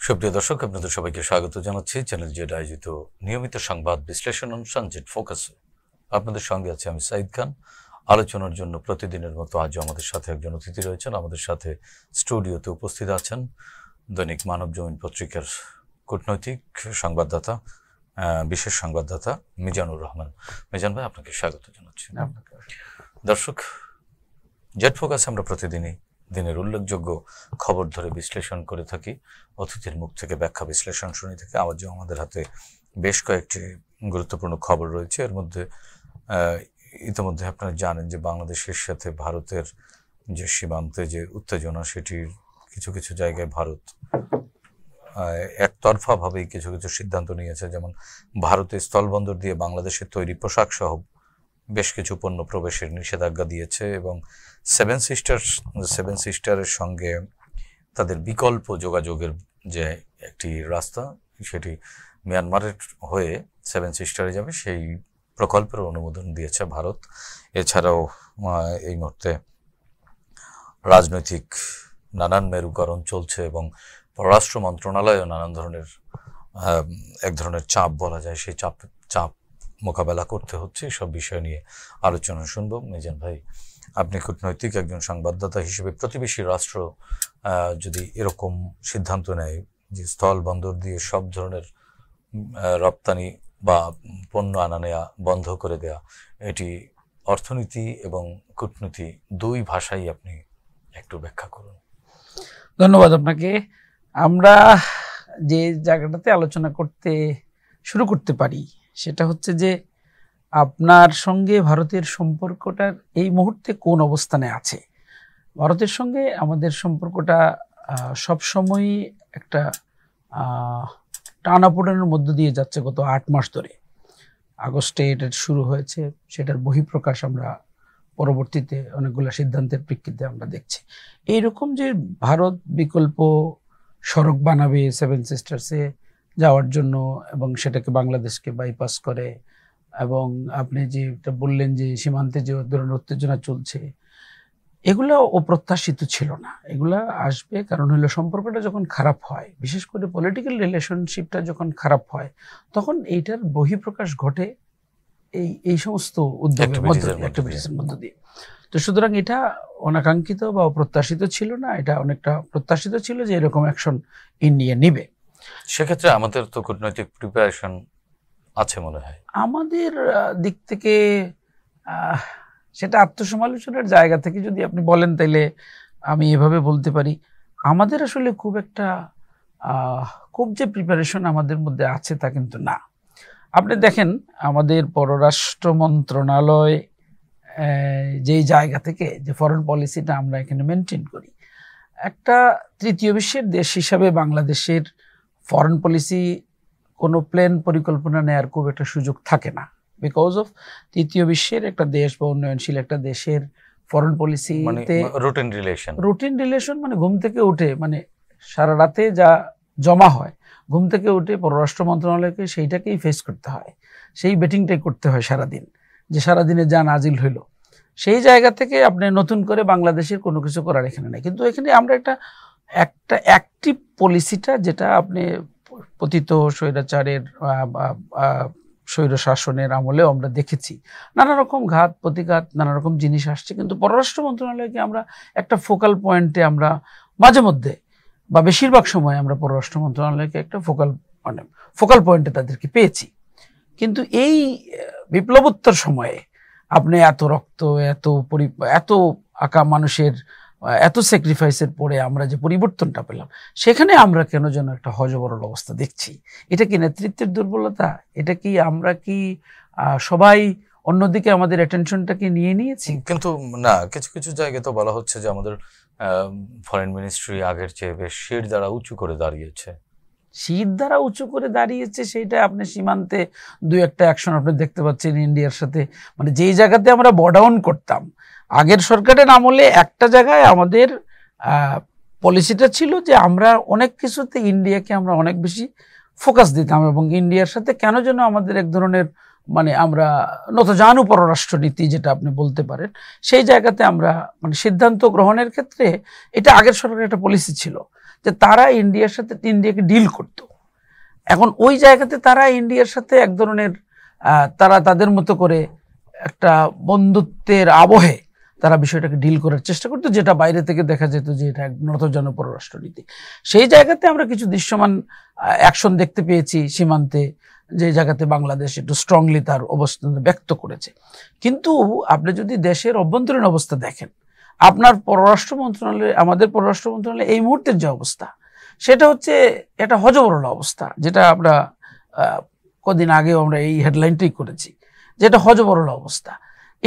সুপ্রিয় দর্শক, আপনাদের সবাইকে স্বাগত জানাচ্ছি চ্যানেল জেড আয়োজিত নিয়মিত সংবাদ বিশ্লেষণ অনুষ্ঠান জেড ফোকাসে। আপনাদের সঙ্গে আছে আমি সাইদ খান। আলোচনার জন্য প্রতিদিনের মতো আজও আমাদের সাথে একজন অতিথি রয়েছেন। আমাদের সাথে স্টুডিওতে উপস্থিত আছেন দৈনিক মানব জমিন পত্রিকার কূটনৈতিক সংবাদদাতা, বিশেষ সংবাদদাতা মিজানুর রহমান। মিজান ভাই, আপনাকে স্বাগত জানাচ্ছি। দর্শক, জেড ফোকাসে আমরা প্রতিদিনই দিনের উল্লেখযোগ্য খবর ধরে বিশ্লেষণ করে থাকি, অতিথির মুখ থেকে ব্যাখ্যা বিশ্লেষণ শুনে থাকি। আজও আমাদের হাতে বেশ কয়েকটি গুরুত্বপূর্ণ খবর রয়েছে। এর মধ্যে ইতিমধ্যে আপনারা জানেন যে বাংলাদেশের সাথে ভারতের যে সীমান্তে যে উত্তেজনা, সেটির কিছু কিছু জায়গায় ভারত একতরফাভাবেই কিছু কিছু সিদ্ধান্ত নিয়েছে। যেমন ভারতে স্থলবন্দর দিয়ে বাংলাদেশের তৈরি পোশাক সহ বেশ কিছু পণ্য প্রবেশের নিষেধাজ্ঞা দিয়েছে এবং সেভেন সিস্টারের সঙ্গে তাদের বিকল্প যোগাযোগের যে একটি রাস্তা, সেটি মিয়ানমারের হয়ে সেভেন সিস্টারে যাবে, সেই প্রকল্পের অনুমোদন দিয়েছে ভারত। এছাড়াও এই মুহূর্তে রাজনৈতিক নানান মেরুকরণ চলছে এবং পররাষ্ট্র মন্ত্রণালয়ও নানান ধরনের এক ধরনের চাপ বলা যায়, সেই চাপ মোকাবেলা করতে হচ্ছে। সব বিষয় নিয়ে আলোচনা শুনবো। মিজান ভাই, আপনি কূটনৈতিক একজন সংবাদদাতা হিসেবে প্রতিবেশী রাষ্ট্র যদি এরকম সিদ্ধান্ত নেয় যে স্থল বন্দর দিয়ে সব ধরনের রপ্তানি বা পণ্য আনা নেওয়া বন্ধ করে দেয়া, এটি অর্থনীতি এবং কূটনীতি দুই ভাষাই আপনি একটু ব্যাখ্যা করুন। ধন্যবাদ আপনাকে। আমরা যে জায়গাটাতে আলোচনা করতে শুরু করতে পারি সেটা হচ্ছে যে আপনার সঙ্গে ভারতের সম্পর্কটার এই মুহূর্তে কোন অবস্থানে আছে। ভারতের সঙ্গে আমাদের সম্পর্কটা সবসময়ই একটা টানাপোড়েনের মধ্য দিয়ে যাচ্ছে। গত 8 মাস ধরে, আগস্টে এটা শুরু হয়েছে, সেটার বহিঃপ্রকাশ আমরা পরবর্তীতে অনেকগুলো সিদ্ধান্তের প্রেক্ষিতে আমরা দেখছি। এইরকম যে ভারত বিকল্প সড়ক বানাবে সেভেন সিস্টার্সে যাওয়ার জন্য এবং সেটাকে বাংলাদেশকে বাইপাস করে, এবং আপনি যেটা বললেন যে সীমান্তে যে ধরনের উত্তেজনা চলছে, এগুলো অপ্রত্যাশিত ছিল না। এগুলা আসবে কারণ হলো সম্পর্কটা যখন খারাপ হয়, বিশেষ করে পলিটিক্যাল রিলেশনশিপটা যখন খারাপ হয়, তখন এইটার বহিঃপ্রকাশ ঘটে এই সমস্ত উদ্যোগের মধ্য দিয়ে। তো সুতরাং এটা অনাকাঙ্ক্ষিত বা অপ্রত্যাশিত ছিল না, এটা অনেকটা প্রত্যাশিত ছিল যে এরকম অ্যাকশন ইন্ডিয়া নেবে। সেক্ষেত্রে আমাদের তো কূটনৈতিক প্রিপারেশন আছে মনে হয়। আমাদের দিক থেকে সেটা আত্মসমালোচনার জায়গা থেকে যদি আপনি বলেন, তাইলে আমি এভাবে বলতে পারি, আমাদের আসলে খুব যে প্রিপারেশন আমাদের মধ্যে আছে তা কিন্তু না। আপনি দেখেন, আমাদের পররাষ্ট্র মন্ত্রণালয় যেই জায়গা থেকে যে ফরেন পলিসিটা আমরা এখানে মেনটেন করি, একটা তৃতীয় বিশ্বের দেশ হিসাবে বাংলাদেশের ফরেন পলিসি কোনো প্ল্যান পরিকল্পনা নেওয়ার খুব একটা সুযোগ থাকে না, বিকজ অফ তৃতীয় বিশ্বের একটা দেশ বা উন্নয়নশীল একটা দেশের ফরেন পলিসিতে রুটিন রিলেশন মানে ঘুম থেকে উঠে, মানে সারা রাতে যা জমা হয়, ঘুম থেকে উঠে পররাষ্ট্র মন্ত্রণালয়কে সেইটাকেই ফেস করতে হয়, সেই বেটিংটাই করতে হয় সারাদিন, যে সারাদিনে যা নাজিল হইল। সেই জায়গা থেকে আপনি নতুন করে বাংলাদেশের কোনো কিছু করার এখানে নেই। কিন্তু এখানে আমরা একটা অ্যাক্টিভ পলিসিটা, যেটা আপনি পতিত স্বৈরাচারের স্বৈর শাসনের আমলেও আমরা দেখেছি, নানা রকম ঘাত প্রতিঘাত, নানা রকম জিনিস আসছে, কিন্তু পররাষ্ট্র মন্ত্রণালয়কে আমরা একটা ফোকাল পয়েন্টে, আমরা মাঝে মধ্যে বা বেশিরভাগ সময় আমরা পররাষ্ট্র মন্ত্রণালয়কে একটা ফোকাল পয়েন্টে তাদেরকে পেয়েছি। কিন্তু এই বিপ্লবোত্তর সময়ে আপনি এত রক্ত, এত আঁকা মানুষের এত স্যাক্রিফাইসের পরে আমরা যে পরিবর্তনটা পেলাম, সেখানে আমরা কেন যেন একটা হযবরল অবস্থা দেখছি। এটা কি নেতৃত্বের দুর্বলতা? এটা কি আমরা কি সবাই অন্যদিকে আমাদের অ্যাটেনশনটাকে নিয়ে নিয়েছি? কিন্তু না, কিছু কিছু জায়গায় তো বলা হচ্ছে যে আমাদের ফরেন মিনিস্ট্রি আগের চেয়ে বেশ শির দ্বারা উঁচু করে দাঁড়িয়েছে। শির দ্বারা উঁচু করে দাঁড়িয়েছে, সেইটা আপনি সীমান্তে 2-1টা অ্যাকশন আপনি দেখতে পাচ্ছেন ইন্ডিয়ার সাথে। মানে যেই জায়গাতে আমরা বর্ডাউন করতাম আগের সরকারের আমলে, একটা জায়গায় আমাদের পলিসিটা ছিল যে আমরা অনেক কিছুতে ইন্ডিয়াকে আমরা অনেক বেশি ফোকাস দিতাম, এবং ইন্ডিয়ার সাথে কেন যেন আমাদের এক ধরনের মানে আমরা নতজানু পররাষ্ট্রনীতি, যেটা আপনি বলতে পারেন, সেই জায়গাতে আমরা মানে সিদ্ধান্ত গ্রহণের ক্ষেত্রে এটা আগের সরকারের একটা পলিসি ছিল যে তারা ইন্ডিয়াকে ডিল করত। এখন ওই জায়গাতে তারা ইন্ডিয়ার সাথে এক ধরনের তারা তাদের মতো করে একটা বন্ধুত্বের আবহে তারা বিষয়টাকে ডিল করার চেষ্টা করতো, যেটা বাইরে থেকে দেখা যেত যে এটা এক নতজন পররাষ্ট্রনীতি। সেই জায়গাতে আমরা কিছু দৃশ্যমান অ্যাকশন দেখতে পেয়েছি সীমান্তে, যে জায়গাতে বাংলাদেশ একটু স্ট্রংলি তার অবস্থান ব্যক্ত করেছে। কিন্তু আপনি যদি দেশের অভ্যন্তরীণ অবস্থা দেখেন, আপনার পররাষ্ট্র মন্ত্রণালয়, আমাদের পররাষ্ট্র মন্ত্রণালয় এই মুহূর্তের যে অবস্থা, সেটা হচ্ছে একটা হযবরল অবস্থা, যেটা আমরা কদিন আগেও আমরা এই হেডলাইনটাই করেছি, যেটা হযবরল অবস্থা।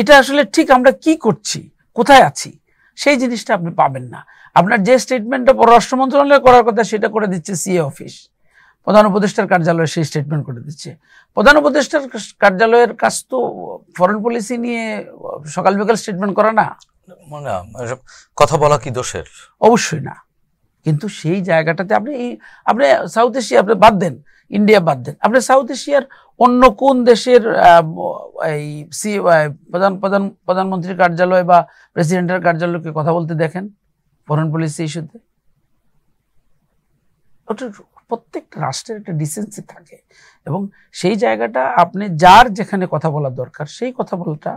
এটা আসলে ঠিক আমরা কি করছি, কোথায় আছি, সেই জিনিসটা আপনি পাবেন না। আপনার যে স্টেটমেন্টটা পররাষ্ট্র মন্ত্রণালয় করার কথা সেটা করে দিচ্ছে সিএ অফিস, প্রধান উপদেষ্টার কার্যালয় সেই স্টেটমেন্ট করে দিচ্ছে। প্রধান উপদেষ্টার কার্যালয়ের কাজ তো ফরেন পলিসি নিয়ে সকাল বিকাল স্টেটমেন্ট করা না, মানে কথা বলা কি দোষের? অবশ্যই না। কিন্তু সেই জায়গাটাতে আপনি সাউথ এশিয়া আপনি বাদ দেন, ইন্ডিয়া বাদ দেন, আপনি সাউথ এশিয়ার অন্য কোন দেশের এই প্রধানমন্ত্রীর কার্যালয় বা প্রেসিডেন্টের কার্যালয়কে কথা বলতে দেখেন ফরেন পলিসি ইস্যুতে? ওটা প্রত্যেকটা রাষ্ট্রের একটা ডিসেন্সি থাকে, এবং সেই জায়গাটা আপনি যার যেখানে কথা বলার দরকার সেই কথা বলাটা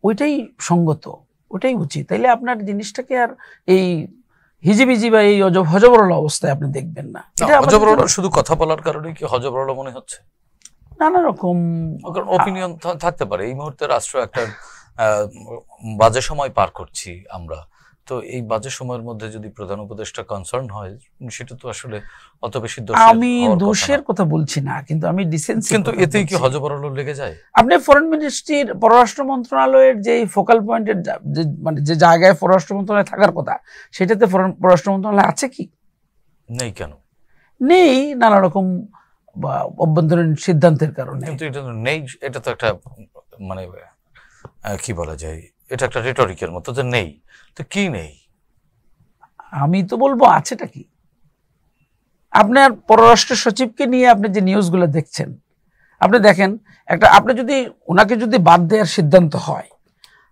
ওইটাই সঙ্গত, ওটাই উচিত। তাইলে আপনার জিনিসটাকে আর এই হিজিবিজি বা এই হযবরল অবস্থায় আপনি দেখবেন না। হযবরল শুধু কথা বলার কারণে কি হযবরল মনে হচ্ছে? নানা রকম অপিনিয়ন থাকতে পারে। এই মুহূর্তে রাষ্ট্র একটা বাজে সময় পার করছি আমরা, তো এই বাজে সময়ের মধ্যে যদি প্রধান উপদেষ্টা কনসার্ন হয়, সেটা তো আসলে অত বেশি দোষ। আমি দোষের কথা বলছি না, কিন্তু আমি ডিসেন্সি। কিন্তু এতেই কি হযবরল লেগে যায়? আপনি ফরেন মিনিস্ট্রির পররাষ্ট্র মন্ত্রণালয়ের যে ফোকাল পয়েন্টের মানে যে জায়গায় পররাষ্ট্র মন্ত্রণালয় থাকার কথা, সেটাতে পররাষ্ট্র মন্ত্রণালয় আছে কি? নেই। কেন নেই? নানা রকম অভ্যন্তরীণ সিদ্ধান্তের কারণে। কিন্তু এটা নেই, এটা তো একটা মানে কি বলা যায়, এটা একটা রেটরিকের মতো যে নেই। তো কি নেই? আমি তো বলবো আছেটা কি। আপনার পররাষ্ট্র সচিবকে নিয়ে আপনি যে নিউজগুলো দেখছেন, আপনি দেখেন আপনি যদি ওনাকে যদি বাদ দেওয়ার সিদ্ধান্ত হয়,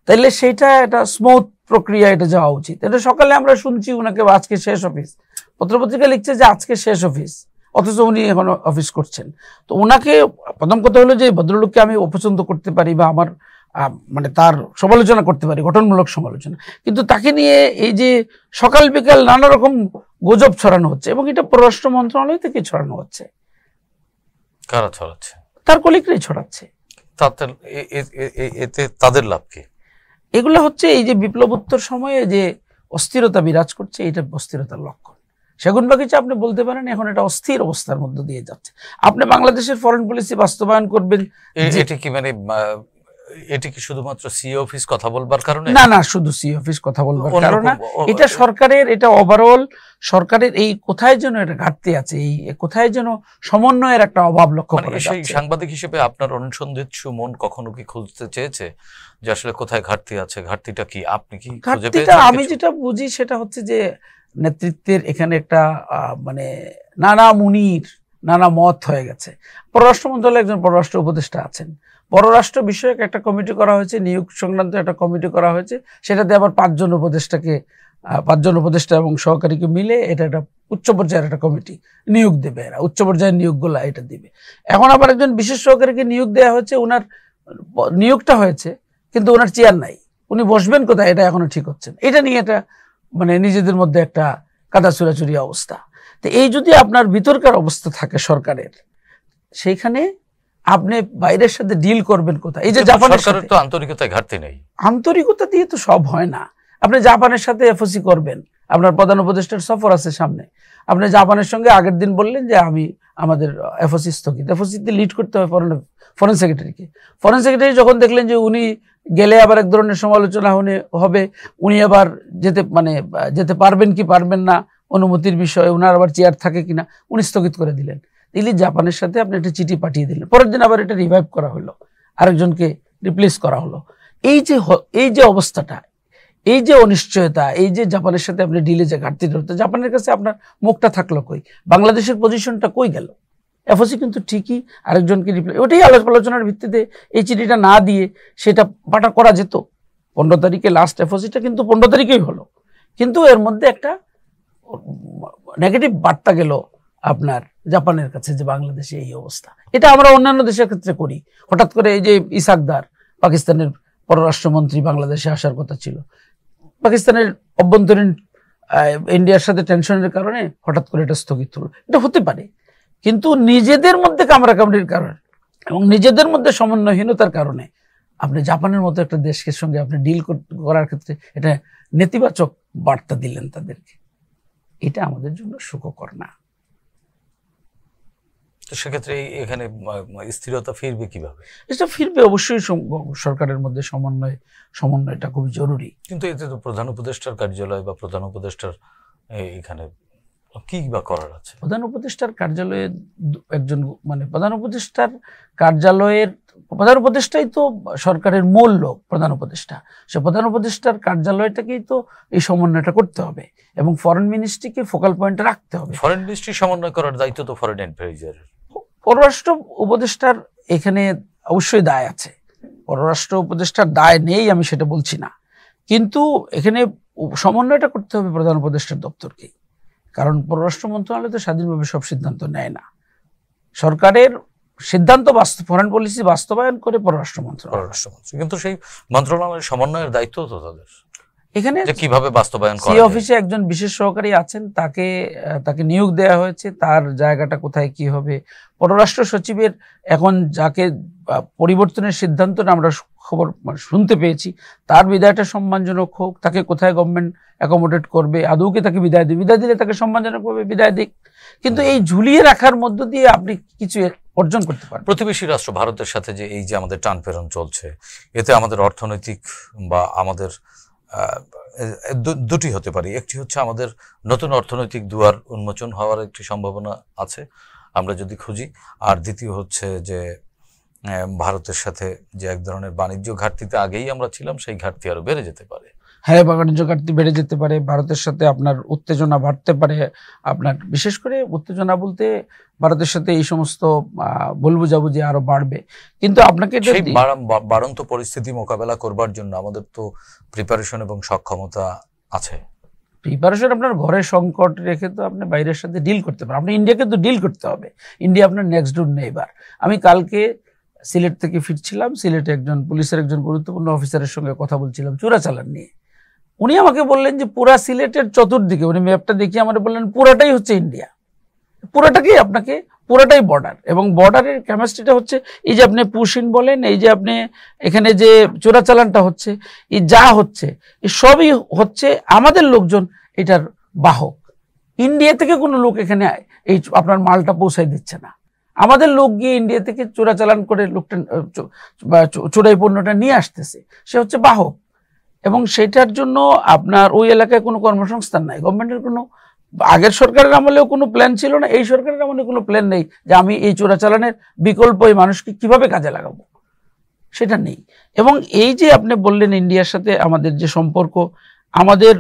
তাহলে সেটা একটা স্মুথ প্রক্রিয়া, এটা যাওয়া উচিত। এটা সকালে আমরা শুনছি ওনাকে আজকে শেষ অফিস, পত্রপত্রিকা লিখছে যে আজকে শেষ অফিস, অথচ উনি এখন অফিস করছেন। তো ওনাকে প্রথম কথা হলো যে ভদ্রলোককে আমি অপছন্দ করতে পারি বা আমার মানে তার সমালোচনা করতে পারি, গঠনমূলক সমালোচনা, কিন্তু তাকে নিয়ে এই যে সকাল বিকাল নানা রকম গুজব ছড়ানো হচ্ছে, এবং এটা পররাষ্ট্র মন্ত্রণালয় থেকে ছড়ানো হচ্ছে। কারা ছড়াচ্ছে? তার কলিগরাই ছড়াচ্ছে। এতে তাদের লাভ কি? এগুলো হচ্ছে এই যে বিপ্লবোত্তর সময়ে যে অস্থিরতা বিরাজ করছে, এটা অস্থিরতার লক্ষণ। সেগুনবাগিচা আপনি বলতে পারেন এখন এটা অস্থির অবস্থার মধ্যে দিয়ে যাচ্ছে। আপনি বাংলাদেশের ফরেন পলিসি বাস্তবায়ন করবেন, এটা কি মানে এটি কি শুধুমাত্র সিএ অফিস কথা বলবার কারণে? না না, শুধু সিএ অফিস কথা বলবার কারণে না, এটা সরকারের, এটা ওভারঅল সরকারের এই কোথায় যেন এটা ঘাটতি আছে, এই কোথায় যেন সমন্বয়ের একটা অভাব লক্ষ্য করা যাচ্ছে। সেই সাংবাদিক হিসেবে আপনার অনুসন্ধিৎসু মন কখনো কি খুঁজতে চেয়েছে যে আসলে কোথায় ঘাটতি আছে, ঘাটতিটা কি? আপনি কি খুঁজে পেয়েছেন? আমি যেটা বুঝি সেটা হচ্ছে যে নেতৃত্বের এখানে একটা মানে নানা মুনির নানা মত হয়ে গেছে। পররাষ্ট্র মন্ত্রণালয়ে একজন পররাষ্ট্র উপদেষ্টা আছেন, পররাষ্ট্র বিষয়ক একটা কমিটি করা হয়েছে, নিয়োগ সংক্রান্ত একটা কমিটি করা হয়েছে, সেটাতে আবার 5 জন উপদেষ্টা এবং সহকারীকে মিলে এটা একটা উচ্চ পর্যায়ের একটা কমিটি নিয়োগ দেবে, এরা উচ্চ পর্যায়ের নিয়োগগুলো এটা দিবে। এখন আবার একজন বিশেষ সহকারীকে নিয়োগ দেওয়া হয়েছে, ওনার নিয়োগটা হয়েছে কিন্তু ওনার চেয়ার নাই, উনি বসবেন কোথায় এটা এখনো ঠিক হচ্ছে না। এটা নিয়ে এটা মানে নিজেদের মধ্যে একটা কাদা চুরাচুরি অবস্থা। তো এই যদি আপনার ভিতরকার অবস্থা থাকে সরকারের, সেইখানে আপনি বাইরের সাথে ডিল করবেন কোথায়? এই যে জাপানের সরকারের তো আন্তরিকতায় ঘাটতি নেই। আন্তরিকতা দিয়ে তো সব হয় না। আপনি জাপানের সাথে এফওসি করবেন, আপনার প্রধান উপদেষ্টার সফর আছে সামনে, আপনি জাপানের সঙ্গে আগের দিন বললেন যে আমাদের এফওসি স্থগিত, এফওসিতে লিড করতে হয় ফরেন সেক্রেটারিকে। ফরেন সেক্রেটারি যখন দেখলেন যে উনি গেলে আবার এক ধরনের সমালোচনা হবে, উনি আবার যেতে পারবেন কি পারবেন না, অনুমতির বিষয়ে ওনার আবার চেয়ার থাকে কিনা, উনি স্থগিত করে দিলেন। দিল্লি জাপানের সাথে আপনি একটা চিঠি পাঠিয়ে দিলেন, পরের দিন আবার এটা রিভাইভ করা হলো, আরেকজনকে রিপ্লেস করা হলো। এই যে অবস্থাটা, এই যে অনিশ্চয়তা, এই যে জাপানের সাথে আপনি ডিলে যে ঘাটতিটা হতো, জাপানের কাছে আপনার মুখটা থাকলো কই, বাংলাদেশের পজিশনটা কই গেল? এফওসি কিন্তু ঠিকই আরেকজনকে রিপ্লাই, ওটাই আলোচনার ভিত্তিতে এই চিঠিটা না দিয়ে সেটা পাঠা করা যেত। 15 তারিখে লাস্ট এফওসিটা কিন্তু 15 তারিখেই হলো, কিন্তু এর মধ্যে একটা নেগেটিভ বার্তা গেল আপনার জাপানের কাছে যে বাংলাদেশে এই অবস্থা। এটা আমরা অন্যান্য দেশের ক্ষেত্রে করি। হঠাৎ করে এই যে ইসাকদার, পাকিস্তানের পররাষ্ট্রমন্ত্রী বাংলাদেশে আসার কথা ছিল, পাকিস্তানের অভ্যন্তরীণ ইন্ডিয়ার সাথে টেনশনের কারণে হঠাৎ করে এটা স্থগিত হলো। এটা হতে পারে, কিন্তু নিজেদের মধ্যে কামড়াকামড়ির কারণে এবং নিজেদের মধ্যে সমন্বয়হীনতার কারণে আপনি জাপানের মতো একটা দেশের সঙ্গে আপনি ডিল করার ক্ষেত্রে এটা নেতিবাচক বার্তা দিলেন তাদেরকে। এটা আমাদের জন্য সুখকর না। তো সেক্ষেত্রে এখানে স্থিরতা ফিরবে কিভাবে? এটা ফিরবে অবশ্যই সরকারের মধ্যে সমন্বয়টা খুবই জরুরি। কিন্তু এতে তো প্রধান উপদেষ্টার কার্যালয় বা প্রধান উপদেষ্টার এখানে কি বা করার আছে? প্রধান উপদেষ্টার কার্যালয়ে একজন মানে প্রধান উপদেষ্টাই তো সরকারের মূল লোক। প্রধান উপদেষ্টা, সে প্রধান উপদেষ্টার কার্যালয়টাকেই তো এই সমন্বয়টা করতে হবে এবং ফরেন মিনিস্ট্রিকে ফোকাল পয়েন্টে রাখতে হবে। ফরেন মিনিস্ট্রি সমন্বয় করার দায়িত্ব তো ফরেন অ্যাডভাইজারের। পররাষ্ট্র উপদেষ্টার এখানে অবশ্যই দায় আছে, পররাষ্ট্র উপদেষ্টার দায় নেই আমি সেটা বলছি না, কিন্তু এখানে সমন্বয়টা করতে হবে প্রধান উপদেষ্টার দপ্তরকেই। কারণ পররাষ্ট্র মন্ত্রণালয় তো স্বাধীনভাবে সব সিদ্ধান্ত নেয় না, সরকারের সিদ্ধান্ত ফরেন পলিসি বাস্তবায়ন করে পররাষ্ট্র মন্ত্রণালয়। কিন্তু সেই মন্ত্রণালয়ের সমন্বয়ের দায়িত্ব তো তাদের এখানে কিভাবে বাস্তবায়ন করা যায়। অফিসে একজন বিশেষ সহকারী আছেন, তাকে নিয়োগ দেওয়া হয়েছে, তার জায়গাটা কোথায় কি হবে। পররাষ্ট্র সচিবের এখন যাকে পরিবর্তনের সিদ্ধান্তটা আমরা খবর শুনতে পেয়েছি, তার বিদায়টা সম্মানজনক হোক, তাকে কোথায় গভর্নমেন্ট অ্যাকোমোডেট করবে, আদৌকে তাকে বিদায় দিলে তাকে সম্মানজনক ভাবে বিদায় দিক। কিন্তু এই ঝুলিয়ে রাখার মধ্য দিয়ে আপনি কিছু অর্জন করতে পারেন। প্রতিবেশী রাষ্ট্র ভারতের সাথে যে এই যে আমাদের টানপেরন চলছে, এতে আমাদের অর্থনৈতিক বা আমাদের দুটি হতে পারে। একটি হচ্ছে আমাদের নতুন অর্থনৈতিক দুয়ার উন্মোচন হওয়ার একটি সম্ভাবনা আছে আমরা যদি খুঁজি, আর দ্বিতীয় হচ্ছে যে ভারতের সাথে যে এক ধরনের বাণিজ্য ঘাটতিতে আগেই আমরা ছিলাম, সেই ঘাটতি আরো বেড়ে যেতে পারে। হ্যাঁ, বাণিজ্য ঘাটতি বেড়ে যেতে পারে, ভারতের সাথে আপনার উত্তেজনা বাড়তে পারে। আপনার বিশেষ করে উত্তেজনা বলতে ভারতের সাথে এই সমস্ত ভুল বুঝাবুঝি আরো বাড়বে। কিন্তু আপনাকে সেই বাড়ন্ত পরিস্থিতি মোকাবেলা করবার জন্য আমাদের তো প্রিপারেশন এবং সক্ষমতা আছে। প্রিপারেশন আপনার ঘরে সংকট রেখে তো আপনি বাইরের সাথে ডিল করতে পারেন। আপনি ইন্ডিয়াকে তো ডিল করতে হবে, ইন্ডিয়া আপনার নেক্সট ডোর নেইবার। আমি কালকে সিলেট থেকে ফিরছিলাম, সিলেটে একজন পুলিশের একজন গুরুত্বপূর্ণ অফিসারের সঙ্গে কথা বলছিলাম চোরাচালান নিয়ে। উনি আমাকে বললেন যে পুরা সিলেটের চতুর্দিকে, উনি ম্যাপটা দেখিয়ে আমাকে বললেন পুরাটাই হচ্ছে ইন্ডিয়া, পুরাটাই বর্ডার। এবং বর্ডারের কেমিস্ট্রিটা হচ্ছে এই যে আপনি পুশিন বলেন, এই যে আপনি এখানে যে চোরাচালানটা হচ্ছে, এই যা হচ্ছে এই সবই হচ্ছে আমাদের লোকজন এটার বাহক। ইন্ডিয়া থেকে কোনো লোক এখানে এই আপনার মালটা পৌঁছাই দিচ্ছে না, আমাদের লোক গিয়ে ইন্ডিয়া থেকে চোরাচালান করে লোকটা চোরাই পণ্যটা নিয়ে আসতেছে, সে হচ্ছে বাহক। এবং সেটার জন্য আপনার ওই এলাকায় কোনো কর্মসংস্থান নাই, গভর্নমেন্টের কোনো, আগের সরকারের আমলেও কোনো প্ল্যান ছিল না, এই সরকারের আমলে কোনো প্ল্যান নেই যে আমি এই চোরাচালানের বিকল্প এই মানুষকে কিভাবে কাজে লাগাবো, সেটা নেই। এবং এই যে আপনি বললেন ইন্ডিয়ার সাথে আমাদের যে সম্পর্ক, আমাদের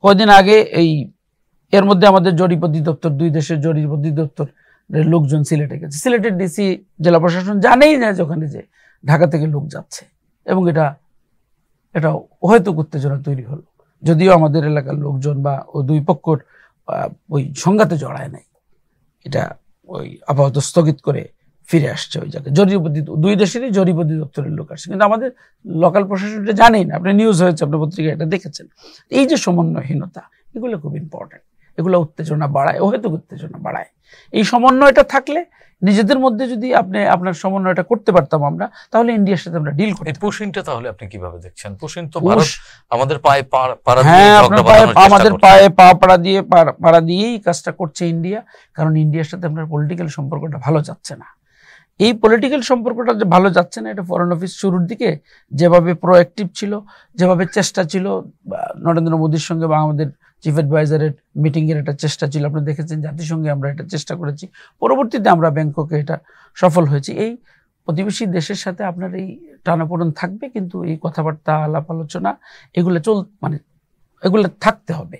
কদিন আগে এর মধ্যে আমাদের জরিপ অধিদপ্তর, দুই দেশের জরিপ অধিদপ্তরের লোকজন সিলেটে গেছে। সিলেটের ডিসি, জেলা প্রশাসন জানেই না যে ওখানে যে ঢাকা থেকে লোক যাচ্ছে, এবং এটা হয়তো উত্তেজনা তৈরি হলো, যদিও আমাদের এলাকার লোকজন বা দুই পক্ষর ওই সংঘাতে জড়ায় নাই, এটা ওই আপাতত স্থগিত করে ফিরে আসছে ওই জায়গায়। দুই দেশেরই জরিপ অধিদপ্তরের লোক আসছে, কিন্তু আমাদের লোকাল প্রশাসনটা জানেই না। আপনি নিউজ হয়েছে, আপনি পত্রিকায় এটা দেখেছেন। এই যে সমন্বয়হীনতা, এগুলো খুব ইম্পর্টেন্ট, এগুলো উত্তেজনা বাড়ায়, অহেতুক উত্তেজনা বাড়ায়। এই সমন্বয়টা থাকলে, নিজেদের মধ্যে যদি আপনার সমন্বয়টা করতে পারতাম আমরা, তাহলে ইন্ডিয়ার সাথে আমরা ডিল করতে। পুশিনটা তাহলে আপনি কিভাবে দেখছেন? পুশিন তো আমাদের পায়ে পাড়া দিয়েই কাজটা করছে ইন্ডিয়া, কারণ ইন্ডিয়ার সাথে আপনার পলিটিক্যাল সম্পর্কটা ভালো যাচ্ছে না। এই পলিটিক্যাল সম্পর্কটা যে ভালো যাচ্ছে না, এটা ফরেন অফিস শুরুর দিকে যেভাবে প্রোঅ্যাক্টিভ ছিল, যেভাবে চেষ্টা ছিল, নরেন্দ্র মোদীর সঙ্গে বা আমাদের চিফ অ্যাডভাইজারের মিটিংয়ের একটা চেষ্টা ছিল, আপনি দেখেছেন জাতিসংঘে আমরা এটা চেষ্টা করেছি, পরবর্তীতে আমরা ব্যাংককে এটা সফল হয়েছি। এই প্রতিবেশী দেশের সাথে আপনার এই টানাপোড়েন থাকবে, কিন্তু এই কথাবার্তা, আলাপ আলোচনা এগুলো এগুলো থাকতে হবে।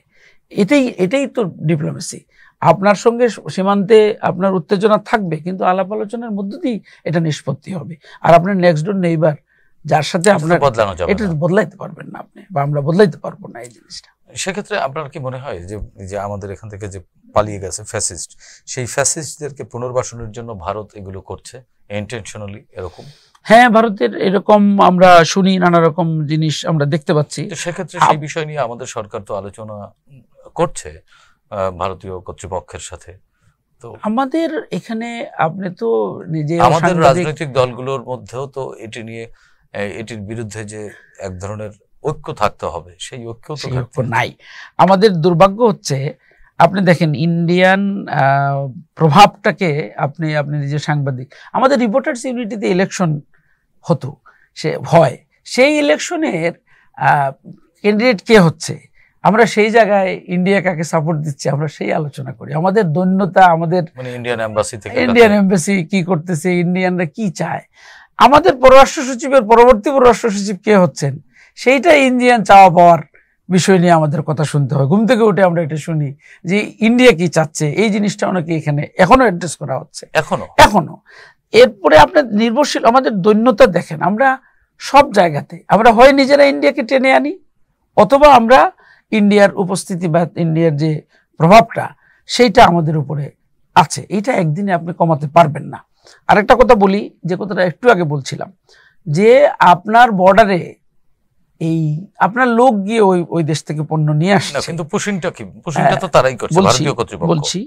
এটাই তো ডিপ্লোমেসি। আপনার সঙ্গে সীমান্তে আপনার উত্তেজনা থাকবে, কিন্তু আলাপ আলোচনার মধ্য দিয়ে এটা নিষ্পত্তি হবে। আর আপনার নেক্সট ডোর নেইবার যার সাথে আপনার এটা বদলাইতে পারবেন না আপনি, বা আমরা বদলাইতে পারবো না এই জিনিসটা। সেক্ষেত্রে আপনার কি মনে হয় যে আমাদের এখান থেকে যে পালিয়ে গেছে ফ্যাসিস্ট, সেই ফ্যাসিস্টদেরকে পুনর্বাসনের জন্য ভারত এগুলো করছে ইন্টেনশনালি এরকম? হ্যাঁ, ভারতের এরকম আমরা শুনি, নানা রকম জিনিস আমরা দেখতে পাচ্ছি। সেক্ষেত্রে সেই বিষয় নিয়ে আমাদের সরকার তো আলোচনা করছে ভারতীয় কর্তৃপক্ষের সাথে। তো আমাদের এখানে আপনি তো নিজে আমাদের রাজনৈতিক দলগুলোর মধ্যেও তো এটি নিয়ে এটির বিরুদ্ধে যে এক ধরনের ঐক্য থাকতে হবে, সেই ঐক্য তো নাই। আমাদের দুর্ভাগ্য হচ্ছে, আপনি দেখেন ইন্ডিয়ান প্রভাবটাকে, আপনি নিজে সাংবাদিক, আমাদের রিপোর্টার্স ইউনিটিতে ইলেকশন হতো, সেই ইলেকশনের ক্যান্ডিডেট কে হচ্ছে, আমরা সেই জায়গায় ইন্ডিয়া কাকে সাপোর্ট দিচ্ছি আমরা সেই আলোচনা করি। আমাদের দৈন্যতা, আমাদের ইন্ডিয়ান এম্বাসি কি করতেছে, ইন্ডিয়ানরা কি চায়, আমাদের পররাষ্ট্র সচিবের পরবর্তী পররাষ্ট্র সচিব কে হচ্ছেন, সেইটা ইন্ডিয়ান চাওয়া পাওয়ার বিষয় নিয়ে আমাদের কথা শুনতে হয়। ঘুম থেকে উঠে আমরা এটা শুনি যে ইন্ডিয়া কি চাচ্ছে, এই জিনিসটা অনেকে এখানে এখনো অ্যাড্রেস করা হচ্ছে, এখনো। এরপরে আপনার নির্ভরশীল, আমাদের দৈন্যতা দেখেন, আমরা সব জায়গাতে আমরা হয় নিজেরা ইন্ডিয়াকে টেনে আনি, অথবা আমরা ইন্ডিয়ার উপস্থিতি বা ইন্ডিয়ার যে প্রভাবটা সেইটা আমাদের উপরে আছে, এটা একদিনে আপনি কমাতে পারবেন না। আরেকটা কথা বলি, যে কথাটা একটু আগে বলছিলাম, যে আপনার বর্ডারে এই আপনার লোক গিয়ে ওই দেশ থেকে পণ্য নিয়ে আসছে, কিন্তু পুশিংটা কি, পুশিংটা তো তারাই করছে, ভারতীয় কর্তৃপক্ষ। বলছি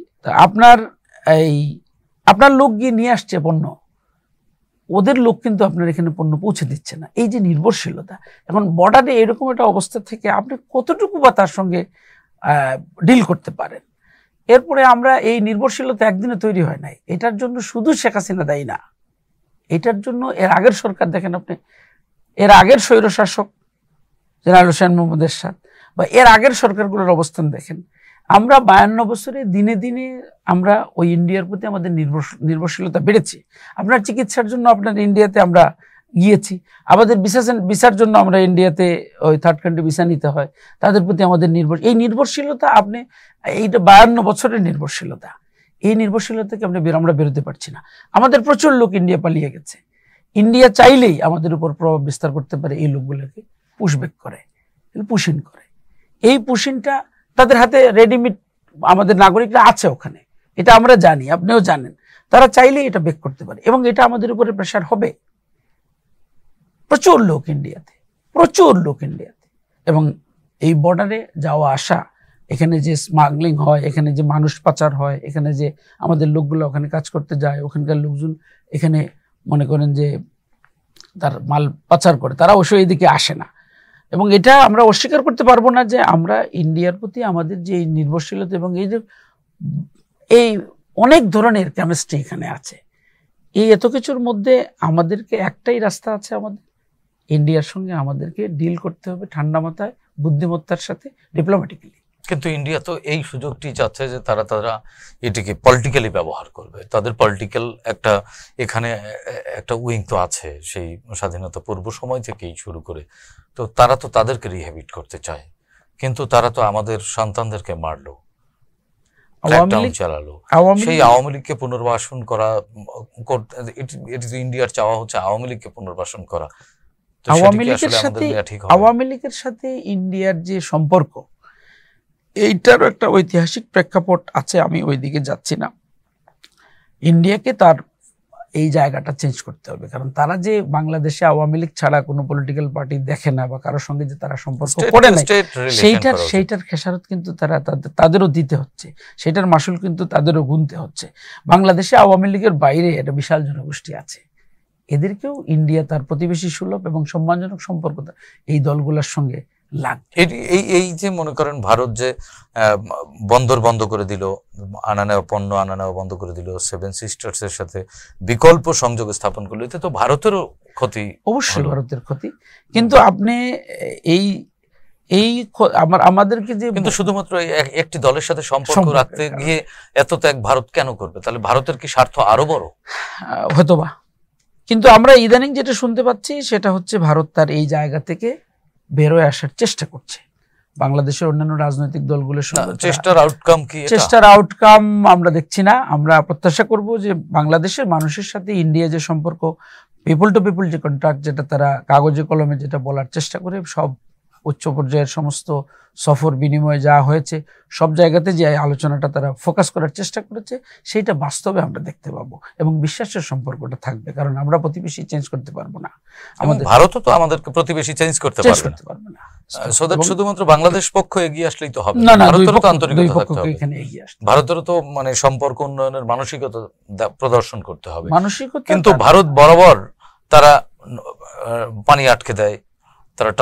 আপনার লোক গিয়ে নিয়ে আসছে পণ্য, ওদের লোক কিন্তু আপনার এখানে পণ্য পৌঁছে দিচ্ছে না। এই যে নির্ভরশীলতা, এখন বর্ডারে এরকম একটা অবস্থা থেকে আপনি কতটুকু বা তার সঙ্গে ডিল করতে পারেন। এরপরে আমরা এই নির্ভরশীলতা একদিনে তৈরি হয় নাই, এটার জন্য শুধু শেখ হাসিনা দায়ী না, এটার জন্য এর আগের সরকার দেখেন আপনি, এর আগের স্বৈরশাসক জেনারেল হোসেন মোহাম্মদ এরশাদ বা এর আগের সরকারগুলোর অবস্থান দেখেন। আমরা 52 বছরে দিনে দিনে আমরা ওই ইন্ডিয়ার প্রতি আমাদের নির্ভরশীলতা বেড়েছে। আপনার চিকিৎসার জন্য আপনার ইন্ডিয়াতে আমরা গিয়েছি, আমাদের ভিসার জন্য আমরা ইন্ডিয়াতে ওই থার্ড কান্ট্রি ভিসা নিতে হয়, তাদের প্রতি আমাদের এই নির্ভরশীলতা, আপনি এইটা 52 বছরের নির্ভরশীলতা, এই নির্ভরশীলতাকে আমরা বেরোতে পারছি না। আমাদের প্রচুর লোক ইন্ডিয়া পালিয়ে গেছে, ইন্ডিয়া চাইলেই আমাদের উপর প্রভাব বিস্তার করতে পারে, এই লোকগুলোকে পুশব্যাক করে, পুশিন করে। এই পুশিনটা তাদের হাতে রেডিমেড আমাদের নাগরিকরা আছে ওখানে, এটা আমরা জানি, আপনিও জানেন, তারা চাইলেই এটা ব্যাক করতে পারে, এবং এটা আমাদের উপরে প্রেশার হবে। প্রচুর লোক ইন্ডিয়াতে, এবং এই বর্ডারে যাওয়া আসা, এখানে যে স্মাগলিং হয়, এখানে যে মানুষ পাচার হয়, এখানে যে আমাদের লোকগুলো ওখানে কাজ করতে যায়, ওখানকার লোকজন এখানে মনে করেন যে তার মাল পাচার করে, তারা অবশ্যই এদিকে আসে না। এবং এটা আমরা অস্বীকার করতে পারবো না যে আমরা ইন্ডিয়ার প্রতি আমাদের যে নির্ভরশীলতা এবং এই অনেক ধরনের কেমিস্ট্রি এখানে আছে, এই এত কিছুর মধ্যে আমাদেরকে একটাই রাস্তা আছে, আমাদের ইন্ডিয়ার সঙ্গে আমাদেরকে ডিল করতে হবে ঠান্ডা মাথায়, বুদ্ধিমত্তার সাথে, ডিপ্লোম্যাটিক্যালি। কিন্তু ইন্ডিয়া তো এই সুযোগটি চাচ্ছে যে তারা এটিকে পলিটিক্যালি ব্যবহার করবে, তাদের পলিটিক্যাল এখানে একটা উইং তো আছে, সেই স্বাধীনতা পূর্ব সময় থেকেই শুরু করে। তো তারা তো তাদেরকে রিহ্যাবিট করতে চায়, কিন্তু তারা তো আমাদের সন্তানদেরকে মারলো, চালালো, সেই আওয়ামী লীগকে পুনর্বাসন করা, এটি তো ইন্ডিয়ার চাওয়া হচ্ছে আওয়ামী লীগকে পুনর্বাসন করা। আওয়ামী লীগের সাথে ইন্ডিয়ার যে সম্পর্ক, এইটারও একটা ঐতিহাসিক প্রেক্ষাপট আছে, আমি ওইদিকে যাচ্ছি না। ইন্ডিয়াকে তার এই জায়গাটা চেঞ্জ করতে হবে, কারণ তারা যে বাংলাদেশে আওয়ামী লীগ ছাড়া কোনো পলিটিক্যাল পার্টি দেখে না বা কারোর সঙ্গে যে তারা সম্পর্ক করে না, সেইটার খেসারত কিন্তু তাদেরও দিতে হচ্ছে, সেটার মাসুল কিন্তু তাদেরও গুনতে হচ্ছে। বাংলাদেশে আওয়ামী লীগের বাইরে একটা বিশাল জনগোষ্ঠী আছে, এদেরকেও ইন্ডিয়া তার প্রতিবেশী সুলভ এবং সম্মানজনক সম্পর্ক এই দলগুলোর সঙ্গে লাগবে। এই যে মনে করেন ভারত যে বন্দর বন্ধ করে দিল, পণ্য আনা নেওয়া বন্ধ করে দিল, সেভেন সিস্টার্স এর সাথে বিকল্প সংযোগ স্থাপন করলো, এতে তো ভারতেরও ক্ষতি, অবশ্যই ভারতের ক্ষতি। কিন্তু আপনি আমাদেরকে যে, কিন্তু শুধুমাত্র একটি দলের সাথে সম্পর্ক রাখতে গিয়ে এত ত্যাগ ভারত কেন করবে? তাহলে ভারতের কি স্বার্থ আরো বড়? হয়তোবা, কিন্তু আমরা ইদানিং যেটা শুনতে পাচ্ছি সেটা হচ্ছে ভারত তার এই জায়গা থেকে বেরোয় আসার চেষ্টা করছে। বাংলাদেশের অন্যান্য রাজনৈতিক দলগুলোর সঙ্গে চেষ্টার আউটকাম আমরা দেখছি না। আমরা প্রত্যাশা করব যে বাংলাদেশের মানুষের সাথে ইন্ডিয়া যে সম্পর্ক, পিপল টু পিপল যে কন্ট্রাক্ট, যেটা তারা কাগজে কলমে যেটা বলার চেষ্টা করে, সব উচ্চ পর্যায়ের সমস্ত সফর বিনিময়ে যা হয়েছে, সব জায়গাতে যে আলোচনাটা তারা ফোকাস করার চেষ্টা করেছে, সেইটা বাস্তবে আমরা দেখতে পাবো এবং বিশ্বাসের সম্পর্কটা থাকবে, কারণ আমরা প্রতিবেশী চেঞ্জ করতে পারবো না, আমাদের ভারতও তো আমাদের প্রতিবেশী চেঞ্জ করতে পারবে না। শুধুমাত্র বাংলাদেশ পক্ষ এগিয়ে আসলেই তো হবে না, ভারতেরও তো আন্তরিকতা থাকতে হবে, ভারতেরও তো মানে সম্পর্ক উন্নয়নের মানসিকতা প্রদর্শন করতে হবে। কিন্তু ভারত বরাবর তারা পানি আটকে দেয়, তারা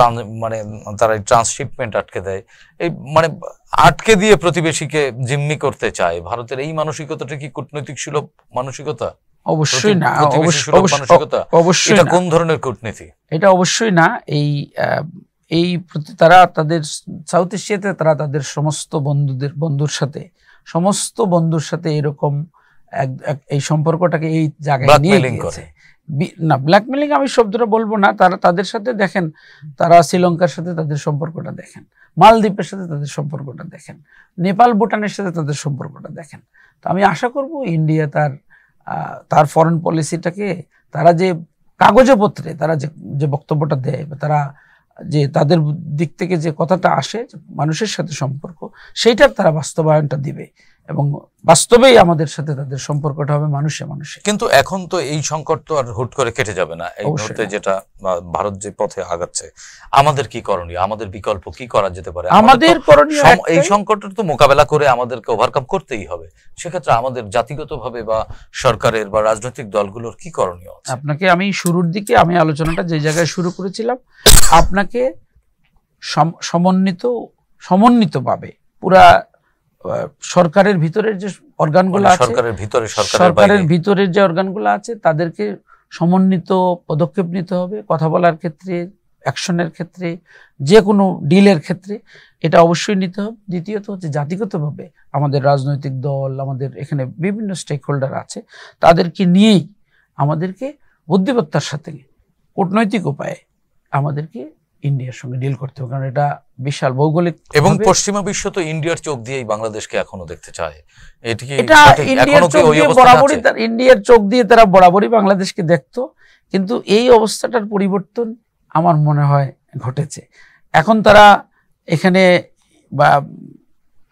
তারা ট্রান্সশিপমেন্ট আটকে দেয়, এই মানে আটকে দিয়ে প্রতিবেশীকে জিম্মি করতে চায়। ভারতের এই মানসিকতাটা কি কূটনৈতিক সুলভ মানসিকতা? অবশ্যই না, অবশ্যই। এটা কোন ধরনের কূটনীতি? এটা অবশ্যই না। এই তারা তাদের সাউথ এশিয়াতে তারা তাদের সমস্ত বন্ধুর সাথে এরকম এই সম্পর্কটাকে এই জায়গায় নিয়ে গিয়েছে। না, ব্ল্যাকমেলিং আমি শব্দটা বলবো না, তারা তাদের সাথে দেখেন, তারা শ্রীলঙ্কার সাথে তাদের সম্পর্কটা দেখেন, মালদ্বীপের সাথে তাদের সম্পর্কটা দেখেন, নেপাল ভুটানের সাথে তাদের সম্পর্কটা দেখেন। তো আমি আশা করব ইন্ডিয়া তার ফরেন পলিসিটাকে, তারা যে কাগজে পত্রে তারা যে বক্তব্যটা দেয়, বা তারা যে তাদের দিক থেকে যে কথাটা আসে মানুষের সাথে সম্পর্ক, সেইটার তারা বাস্তবায়নটা দিবে এবং বাস্তবেই আমাদের সাথে তাদের সম্পর্কটা হবে মানুষে মানুষে। কিন্তু এখন তো এই সংকট তো আর হুট করে কেটে যাবে না। এই মুহূর্তে যেটা ভারত যে পথে আগাচ্ছে, আমাদের কি করণীয়, আমাদের বিকল্প কি করা যেতে পারে? আমাদের করণীয় এই সংকটের তো মোকাবেলা করে আমাদেরকে ওভারকাম করতেই হবে। সেক্ষেত্রে আমাদের জাতিগতভাবে বা সরকারের বা রাজনৈতিক দলগুলোর কি করণীয়? আপনাকে আমি শুরুর দিকে আমি আলোচনাটা যে জায়গায় শুরু করেছিলাম, আপনাকে সমন্বিতভাবে পুরা সরকারের ভিতরের যে অর্গানগুলো আছে, সরকারের ভিতরের যে অর্গানগুলো আছে, তাদেরকে সমন্বিত পদক্ষেপ নিতে হবে কথা বলার ক্ষেত্রে, অ্যাকশনের ক্ষেত্রে, যে কোনো ডিলের ক্ষেত্রে এটা অবশ্যই নিতে হবে। দ্বিতীয়ত হচ্ছে জাতিগতভাবে আমাদের রাজনৈতিক দল, আমাদের এখানে বিভিন্ন স্টেক হোল্ডার আছে, তাদেরকে নিয়েই আমাদেরকে বুদ্ধিমত্তার সাথে কূটনৈতিক উপায়ে আমাদেরকে ইন্ডিয়ার সঙ্গে ডিল করতে হবে, কারণ এটা বিশাল ভৌগোলিক এবং পশ্চিমা বিশ্ব তো ইন্ডিয়ার চোখ দিয়েই বাংলাদেশকে এখনো দেখতে চায়। এটা ইন্ডিয়ার চোখ দিয়ে তারা বরাবরই বাংলাদেশকে দেখতো, কিন্তু এই অবস্থাটার পরিবর্তন আমার মনে হয় ঘটেছে। এখন তারা এখানে বা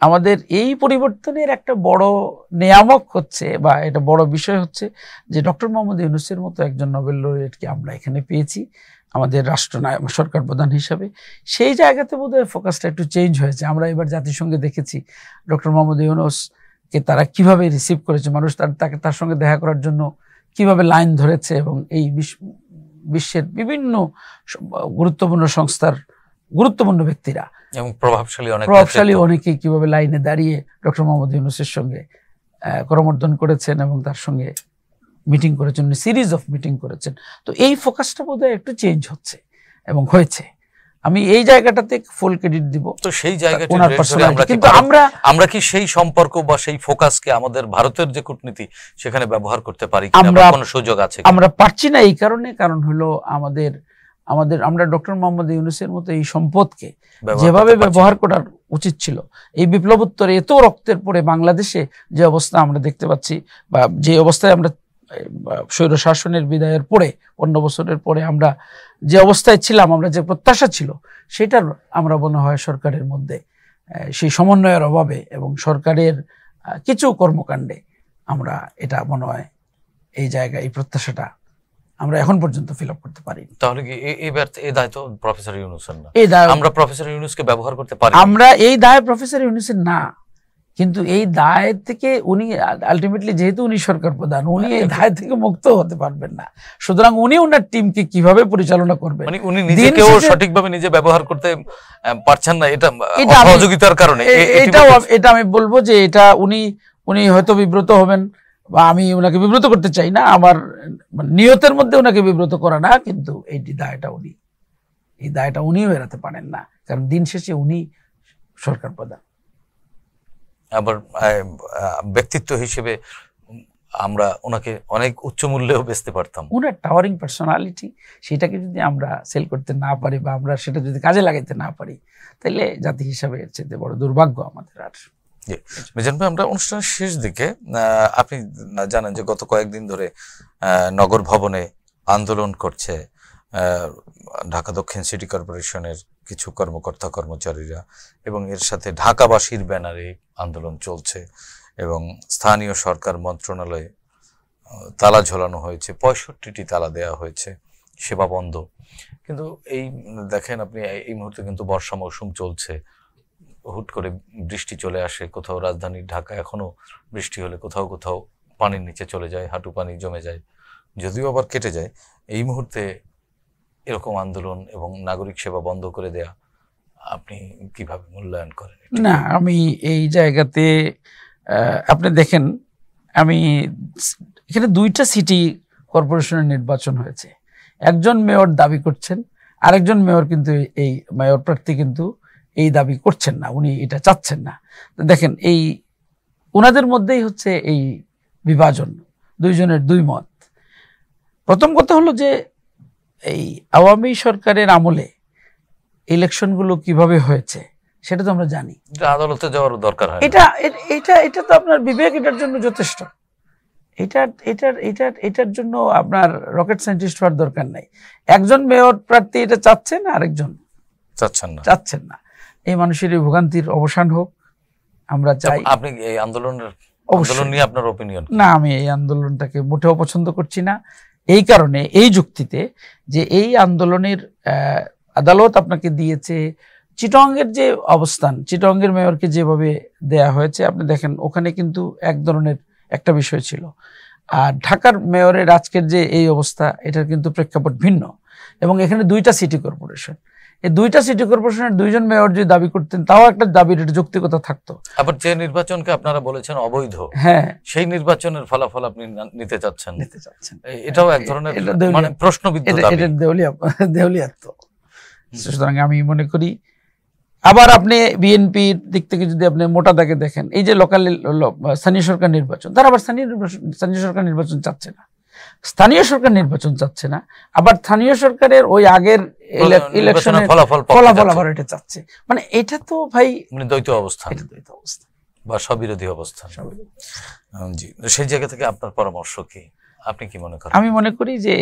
আমাদের এই পরিবর্তনের একটা বড় নিয়ামক হচ্ছে বা এটা বড় বিষয় হচ্ছে যে ডক্টর মোহাম্মদ ইউনূসের মতো একজন নোবেল লরিয়েটকে আমরা এখানে পেয়েছি আমাদের রাষ্ট্রনায়ক, সরকার প্রধান হিসাবে। সেই জায়গাতে বোধহয় ফোকাসটা একটু চেঞ্জ হয়েছে। আমরা এবার জাতিসংঘে দেখেছি ডক্টর মোহাম্মদ ইউনূসকে তারা কিভাবে রিসিভ করেছে, মানুষ তার সঙ্গে দেখা করার জন্য কিভাবে লাইন ধরেছে, এবং এই বিশ্বের বিভিন্ন গুরুত্বপূর্ণ সংস্থার গুরুত্বপূর্ণ ব্যক্তিরা এবং প্রভাবশালী অনেকেই কিভাবে লাইনে দাঁড়িয়ে ডক্টর মোহাম্মদ ইউনূসের সঙ্গে করমর্দন করেছেন এবং তার সঙ্গে মিটিং করেছেন, সিরিজ অফ মিটিং করেছেন। তো এই ফোকাসটা বোধহয় একটু চেঞ্জ হচ্ছে এবং হয়েছে। আমি এই জায়গাটাতে ফুল ক্রেডিট দিব। তো সেই জায়গাটা আমরা কি সেই সম্পর্ক বা সেই ফোকাসকে আমাদের ভারতের যে কূটনীতি সেখানে ব্যবহার করতে পারি কিনা, কোনো সুযোগ আছে? আমরা পারছি না এই কারণ হলো আমরা ডক্টর মোহাম্মদ ইউনূসের মতো এই সম্পদকে যেভাবে ব্যবহার করার উচিত ছিল, এই বিপ্লবোত্তরে এত রক্তের পরে বাংলাদেশে যে অবস্থা আমরা দেখতে পাচ্ছি, বা যে অবস্থায় আমরা স্বৈর শাসনের বিদায়ের পরে 15 বছরের পরে আমরা যে অবস্থায় ছিলাম, আমরা যে প্রত্যাশা ছিল, সেটার আমরা মনে হয় সরকারের মধ্যে সেই সমন্বয়ের অভাবে এবং সরকারের কিছু কর্মকাণ্ডে আমরা এটা মনে হয় এই জায়গায় এই প্রত্যাশাটা আমরা এখন পর্যন্ত ফিল আপ করতে পারি। তাহলে কি এই দায় তো প্রফেসর ইউনূসের না? আমরা প্রফেসর ইউনূসকে ব্যবহার করতে পারি? আমরা এই দায় প্রফেসর ইউনূসের না, কিন্তু এই দায় থেকে উনি আলটিমেটলি, যেহেতু উনি সরকার প্রধান, উনি এই দায় থেকে মুক্ত হতে পারবেন না। সুতরাং উনি ওনার টিমকে কিভাবে পরিচালনা করবেন, মানে উনি নিজেকেও সঠিকভাবে নিজে ব্যবহার করতে পারছেন না, এটা সহযোগিতার কারণে। এটা আমি বলবো যে এটা উনি হয়তো বিব্রত হবেন, বা আমি ওনাকে বিব্রত করতে চাই না, আমার নিয়তের মধ্যে ওনাকে বিব্রত করা না, কিন্তু এই দায়টা উনিও এড়াতে পারেন না, কারণ দিন শেষে উনি সরকার প্রধান। আবার ব্যক্তিত্ব হিসেবে আমরা ওনাকে অনেক উচ্চ মূল্যেও বেচতে পারতাম। ওনার টাওয়ারিং পার্সোনালিটি, সেটাকে যদি আমরা সেল করতে না পারি বা আমরা সেটা যদি কাজে লাগাইতে না পারি, তাহলে জাতি হিসাবে এর চেয়ে বড় দুর্ভাগ্য আমাদের। আর মিজান ভাই, আমরা অনুষ্ঠানের শেষ দিকে, আপনি জানেন যে গত কয়েকদিন ধরে নগর ভবনে আন্দোলন করছে ঢাকা দক্ষিণ সিটি কর্পোরেশনের কিছু কর্মকর্তা কর্মচারীরা, এবং এর সাথে ঢাকাবাসীর ব্যানারে আন্দোলন চলছে, এবং স্থানীয় সরকার মন্ত্রণালয়ে তালা ঝোলানো হয়েছে, 65টি তালা দেওয়া হয়েছে, সেবা বন্ধ। কিন্তু এই দেখেন আপনি, এই মুহূর্তে কিন্তু বর্ষা মৌসুম চলছে, হুট করে বৃষ্টি চলে আসে, কোথাও রাজধানী ঢাকা এখনো বৃষ্টি হলে কোথাও কোথাও পানির নিচে চলে যায়, হাঁটু পানি জমে যায়, যদিও আবার কেটে যায়। এই মুহূর্তে এরকম আন্দোলন এবং নাগরিক সেবা বন্ধ করে দেয়া আপনি কিভাবে মূল্যায়ন করেন? না, আমি এই জায়গাতে আপনি দেখেন, আমি এখানে 2টা সিটি কর্পোরেশনের নির্বাচন হয়েছে, একজন মেয়র দাবি করছেন, আরেকজন মেয়র কিন্তু এই মেয়র প্রার্থী কিন্তু এই দাবি করছেন না, উনি এটা চাচ্ছেন না। দেখেন, এই ওনাদের মধ্যেই হচ্ছে এই বিভাজন, দুইজনের দুই মত। প্রথম কথা হলো যে এই আওয়ামী সরকারের আমলে ইলেকশনগুলো কিভাবে হয়েছে সেটা তো আমরা জানি, আদালতে যাওয়ার দরকার হয়। এটা তো আপনার বিবেক এটার জন্য যথেষ্ট। এটার জন্য আপনার রকেট সায়েন্টিস্ট হওয়ার দরকার নাই। একজন মেয়র প্রার্থী এটা চাচ্ছেন, আরেকজন চাচ্ছেন না। এই মানুষের এই ভোগান্তির অবসান হোক, আমরা চাই। আপনি এই আন্দোলন নিয়ে আপনার অপিনিয়ন? না, আমি এই আন্দোলনটাকে মোটেও পছন্দ করছি না, এই কারণে, এই যুক্তিতে যে এই আন্দোলনের আদালত আপনাকে দিয়েছে চিটংয়ের যে অবস্থান, চিটংয়ের মেয়রকে যেভাবে দেয়া হয়েছে, আপনি দেখেন ওখানে কিন্তু এক ধরনের একটা বিষয় ছিল, আর ঢাকার মেয়রের আজকের যে এই অবস্থা, এটার কিন্তু প্রেক্ষাপট ভিন্ন। এবং এখানে 2টা সিটি কর্পোরেশন, এই 2টা সিটি কর্পোরেশনের 2জন মেয়র যদি দাবি করতেন, তাও একটা দাবির একটা যৌক্তিকতা থাকতো। আবার যে নির্বাচনকে আপনারা বলেছেন অবৈধ, হ্যাঁ, সেই নির্বাচনের ফলাফল আপনি নিতে চাচ্ছেন, এটাও এক ধরনের মানে প্রশ্নবিদ্ধ দাবি, এটা দেউলিয়াত্ব। সুতরাং আমি মনে করি, আবার আপনি বিএনপির দিক থেকে যদি আপনি মোটা দাগে দেখেন, এই যে লোকাল স্থানীয় সরকার নির্বাচন, তারা আবার স্থানীয় সরকার নির্বাচন চাচ্ছে না, স্থানীয় সরকার নির্বাচন চাচ্ছে না, আবার স্থানীয় সরকারের ওই আগের ইলেকশনের ফলাফল আবার এটা চাচ্ছে। মানে এটা তো ভাই দ্বৈত অবস্থান, বা স্ববিরোধী অবস্থান। জি, সেই জায়গা থেকে আপনার পরামর্শ কি, আপনি কি মনে করেন? আমি মনে করি যে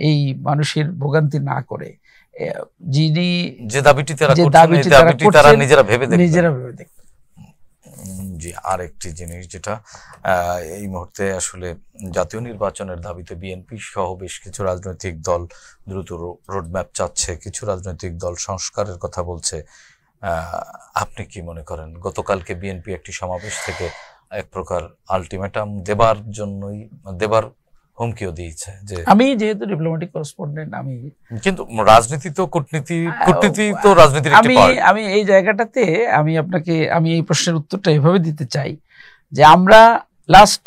এই মানুষের ভোগান্তি না করে, যিনি যে দাবিটি তারা নিজেরা ভেবে দেখবেন। জি, আরেকটি জিনিস যেটা এই মুহূর্তে আসলে জাতীয় নির্বাচনের দাবিতে বিএনপি সহ বেশ কিছু রাজনৈতিক দল দ্রুত রোডম্যাপ চাচ্ছে, কিছু রাজনৈতিক দল সংস্কারের কথা বলছে। আপনি কি মনে করেন? গতকালকে বিএনপি একটি সমাবেশ থেকে এক প্রকার আলটিমেটাম দেবার হুমকিও দিয়েছে। যে আমি যেহেতু ডিপ্লোম্যাটিক করেসপন্ডেন্ট, আমি কিন্তু রাজনীতি তো কূটনীতি তো রাজনীতির একটি পার্ট। আমি এই জায়গাটাতে আমি এই প্রশ্নের উত্তরটা এভাবে দিতে চাই যে আমরা লাস্ট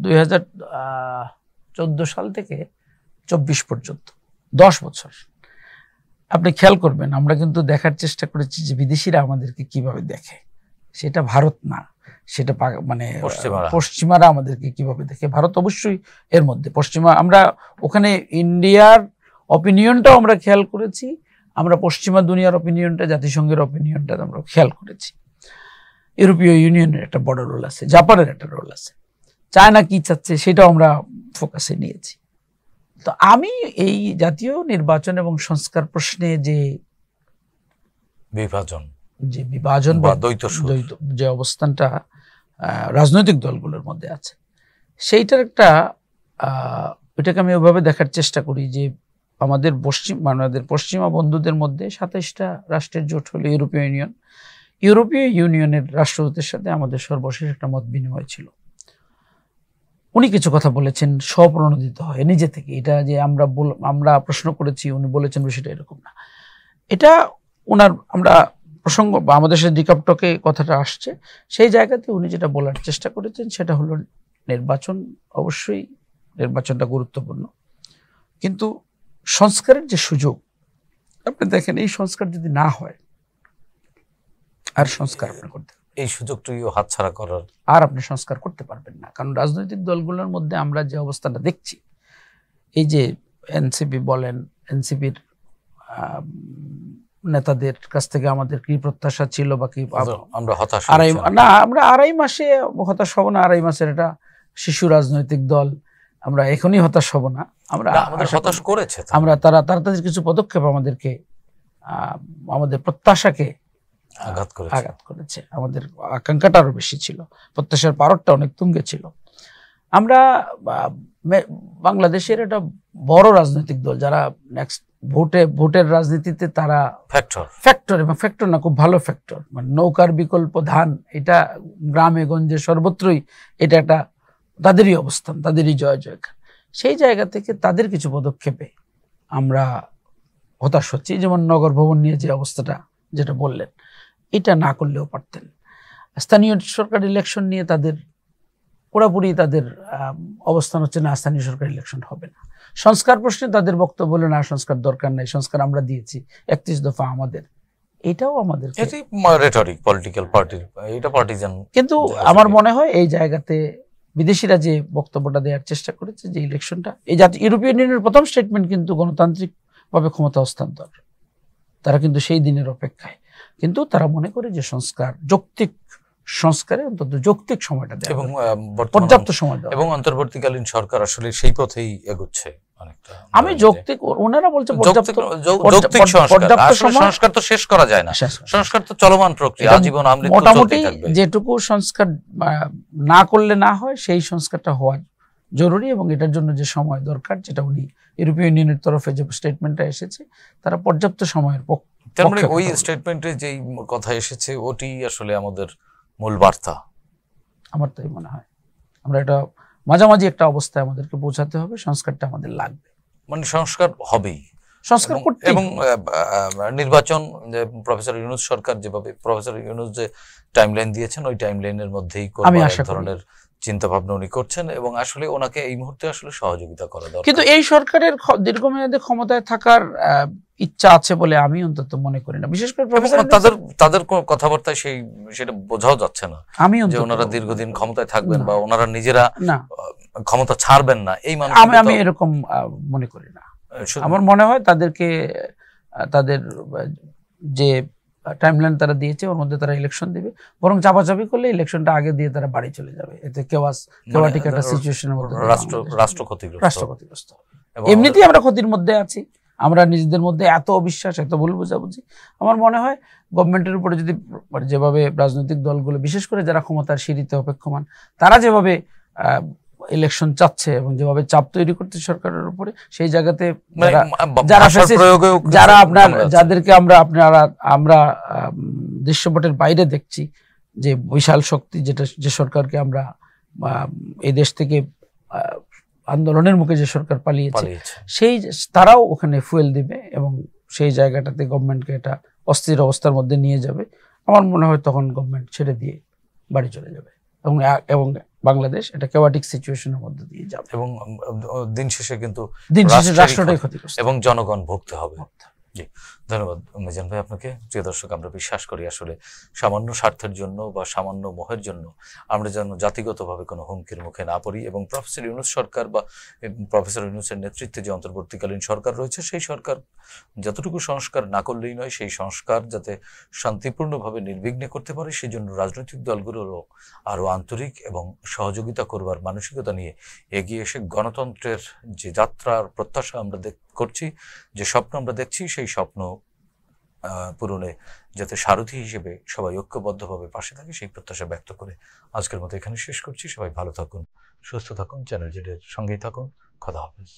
2014 সাল থেকে 24 পর্যন্ত 10 বছর আপনি খেয়াল করবেন, আমরা কিন্তু দেখার চেষ্টা করেছি যে বিদেশিরা আমাদেরকে কিভাবে দেখে। সেটা ভারত না, সেটা মানে পশ্চিমারা আমাদেরকে কিভাবে দেখে। ভারত অবশ্যই এর মধ্যে, পশ্চিমা আমরা ওখানে ইন্ডিয়ার অপিনিয়নটাও আমরা খেয়াল করেছি, আমরা পশ্চিমা দুনিয়ার অপিনিয়নটা, জাতিসংঘের অপিনিয়নটা আমরা খেয়াল করেছি। ইউরোপীয় ইউনিয়নের একটা বড় রোল আছে, জাপানের একটা রোল আছে, চায়না কি চাচ্ছে সেটাও আমরা ফোকাসে নিয়েছি। তো আমি এই জাতীয় নির্বাচন এবং সংস্কার প্রশ্নে যে বিভাজন বা দ্বৈত যে অবস্থানটা রাজনৈতিক দলগুলোর মধ্যে আছে, সেইটার একটা ওইটাকে আমি ওইভাবে দেখার চেষ্টা করি যে আমাদের পশ্চিমা বন্ধুদের মধ্যে 27টা রাষ্ট্রের জোট হলো ইউরোপীয় ইউনিয়নের রাষ্ট্রদূতের সাথে আমাদের সর্বশেষ একটা মত বিনিময় ছিল। উনি কিছু কথা বলেছেন স্বপ্রণোদিত হয় নিজে থেকে, এটা যে আমরা প্রশ্ন করেছি উনি বলেছেন সেটা এরকম না। এটা ওনার আমরা প্রসঙ্গ বা আমাদের সাথে ডিকাপটকে কথাটা আসছে, সেই জায়গাতে উনি যেটা বলার চেষ্টা করেছেন সেটা হলো নির্বাচন, অবশ্যই নির্বাচনটা গুরুত্বপূর্ণ, কিন্তু সংস্কারের যে সুযোগ, আপনি দেখেন এই সংস্কার যদি না হয় আর সংস্কার আপনি করতে, এই সুযোগটিও হাতছাড়া করার, আর আপনি সংস্কার করতে পারবেন না। কারণ রাজনৈতিক দলগুলোর মধ্যে আমরা যে অবস্থাটা দেখছি, এই যে এনসিপি বলেন, এনসিপির নেতাদের কাছ থেকে আমাদের কি প্রত্যাশা ছিল বা কি আমরা হতাশ আমরা 2.5 মাসে হতাশ হব না। 2.5 মাসের এটা শিশু রাজনৈতিক দল, আমরা এখনই হতাশ হব না। আমরা না, আমাদের হতাশ করেছে তো। আমরা তাড়াতাড়ি কিছু পদক্ষেপ আমাদেরকে আমাদের প্রত্যাশাকে আঘাত করেছে। আমাদের আকাঙ্ক্ষাটা আরো বেশি ছিল, প্রত্যাশার পারদটা অনেক তুঙ্গে ছিল। আমরা বাংলাদেশের একটা বড় রাজনৈতিক দল যারা নেক্সট ভোটের রাজনীতিতে তারা ফ্যাক্টর এবং ফ্যাক্টর না, খুব ভালো ফ্যাক্টর, মানে নৌকার বিকল্প ধান, এটা গ্রামে গঞ্জে সর্বত্রই এটা একটা তাদেরই অবস্থান, তাদেরই জয় জয়কার। সেই জায়গা থেকে তাদের কিছু পদক্ষেপে আমরা হতাশ হচ্ছি। যেমন নগর ভবন নিয়ে যে অবস্থাটা যেটা বললেন, এটা না করলেও পারতেন। স্থানীয় সরকার ইলেকশন নিয়ে তাদের পুরোপুরি তাদের অবস্থান হচ্ছে না, স্থানীয় সরকার ইলেকশন হবে না। সংস্কার প্রশ্নে তাদের বক্তব্য হলো না, সংস্কার দরকার নাই, সংস্কার আমরা দিয়েছি, 31 দফা আমাদের। এটাও আমাদের কিন্তু আমার মনে হয় এই জায়গাতে বিদেশিরা যে বক্তব্যটা দেওয়ার চেষ্টা করেছে, যে ইলেকশনটা, এই ইউরোপিয়ান ইউনিয়নের প্রথম স্টেটমেন্ট কিন্তু গণতান্ত্রিক ভাবে ক্ষমতা হস্তান্তর, তারা কিন্তু সেই দিনের অপেক্ষায়। কিন্তু তারা মনে করে যে সংস্কার, যৌক্তিক সংস্কারে অন্তত যৌক্তিক সময়টা দেয় এবং পর্যাপ্ত সময় দেয়, এবং অন্তর্বর্তীকালীন সরকার আসলে সেই পথেই এগোচ্ছে অনেকটা। আমি যৌক্তিক, ওনারা বলছে সংস্কার তো শেষ করা যায় না, সংস্কার তো চলমান প্রক্রিয়া, আজীবন মোটামুটি যেটুকু সংস্কার না করলে না হয় সেই সংস্কারটা হওয়া জরুরি, এবং এটার জন্য যে সময় দরকার, যেটা উনি ইউরোপীয় ইউনিয়নের তরফে যে স্টেটমেন্টটা এসেছে, তারা পর্যাপ্ত সময়ের তার মানে ওই স্টেটমেন্টে যেই কথা এসেছে ওটি আসলে আমাদের মূল বার্তা। আমার তাই মনে হয় আমরা এটা মাঝামাঝি একটা অবস্থায় আমাদেরকে পৌঁছাতে হবে, সংস্কারটা আমাদের লাগবে, মানে সংস্কার হবেই, সংস্কার করতে। এবং নির্বাচন, প্রফেসর ইউনূস সরকার যেভাবে, প্রফেসর ইউনূস যে টাইমলাইন দিয়েছেন ওই টাইমলাইনের মধ্যেই এক ধরনের চিন্তা ভাবনা উনি করছেন, এবং আসলে ওনাকে এই মুহূর্তে আসলে সহযোগিতা করা দরকার। কিন্তু এই সরকারের দীর্ঘমেয়াদে ক্ষমতায় থাকার ইচ্ছা আছে বলে আমি অন্তত মনে করি না, বিশেষ করে তাদের কথাবার্তায় সেটা বোঝাও যাচ্ছে না যে ওনারা দীর্ঘদিন ক্ষমতায় থাকবেন বা ওনারা নিজেরা ক্ষমতা ছাড়বেন না, এই আমি এরকম মনে করি না। আমার মনে হয় তাদেরকে তাদের যে টাইমলাইন তারা দিয়েছে ওর মধ্যে তারা ইলেকশন দিবে, বরং চাপাচাপি করলে ইলেকশনটা আগে দিয়ে তারা বাড়ি চলে যাবে, এতে কেওয়াটিক একটা সিচুয়েশনের মধ্যে রাষ্ট্র ক্ষতিগ্রস্ত। এমনিতেই আমরা ক্ষতির মধ্যে আছি, আমরা নিজেদের মধ্যে এত অবিশ্বাস, এত ভুল বোঝাবুঝি। আমার মনে হয় গভর্নমেন্টের উপরে যদি যেভাবে রাজনৈতিক দলগুলো, বিশেষ করে যারা ক্ষমতার সিঁড়িতে অপেক্ষমান, তারা যেভাবে ইলেকশন চাচ্ছে এবং যেভাবে চাপ তৈরি করতে সরকারের উপরে, সেই জায়গাতে যারা যাদেরকে আমরা দৃশ্যপটের বাইরে দেখছি, যে বিশাল শক্তি, যে সরকারকে আমরা এই দেশ থেকে আন্দোলনের মুখে যে সরকার পালিয়েছে, সেই তারাও ওখানে ফুয়েল দিবে এবং সেই জায়গাটাতে গভর্নমেন্টকে এটা অস্থির অবস্থার মধ্যে নিয়ে যাবে। আমার মনে হয় তখন গভর্নমেন্ট ছেড়ে দিয়ে বাড়ি চলে যাবে এবং বাংলাদেশ এটা কেওয়াটিক সিচুয়েশনের মধ্যে দিয়ে যাবে, এবং দিন শেষে কিন্তু রাষ্ট্রটাই ক্ষতিগ্রস্ত এবং জনগণ ভুগতে হবে। জি, ধন্যবাদ মিজান ভাই আপনাকে। প্রিয় দর্শক, আমরা বিশ্বাস করি আসলে সামান্য স্বার্থের জন্য বা সামান্য মোহের জন্য আমরা যেন জাতিগতভাবে কোনো হুমকির মুখে না পড়ি, এবং প্রফেসর ইউনূস সরকার বা প্রফেসর ইউনূসের নেতৃত্বে যে অন্তর্বর্তীকালীন সরকার রয়েছে, সেই সরকার যতটুকু সংস্কার না করলেই নয়, সেই সংস্কার যাতে শান্তিপূর্ণভাবে নির্বিঘ্নে করতে পারে, সেই জন্য রাজনৈতিক দলগুলোরও আরও আন্তরিক এবং সহযোগিতা করবার মানসিকতা নিয়ে এগিয়ে এসে গণতন্ত্রের যে যাত্রার প্রত্যাশা আমরা করছি, যে স্বপ্ন আমরা দেখছি, সেই স্বপ্ন পূরণে যাতে সারথি হিসেবে সবাই ঐক্যবদ্ধভাবে পাশে থাকে, সেই প্রত্যাশা ব্যক্ত করে আজকের মতো এখানে শেষ করছি। সবাই ভালো থাকুন, সুস্থ থাকুন, চ্যানেল জেডের সঙ্গেই থাকুন। খোদা হাফেজ।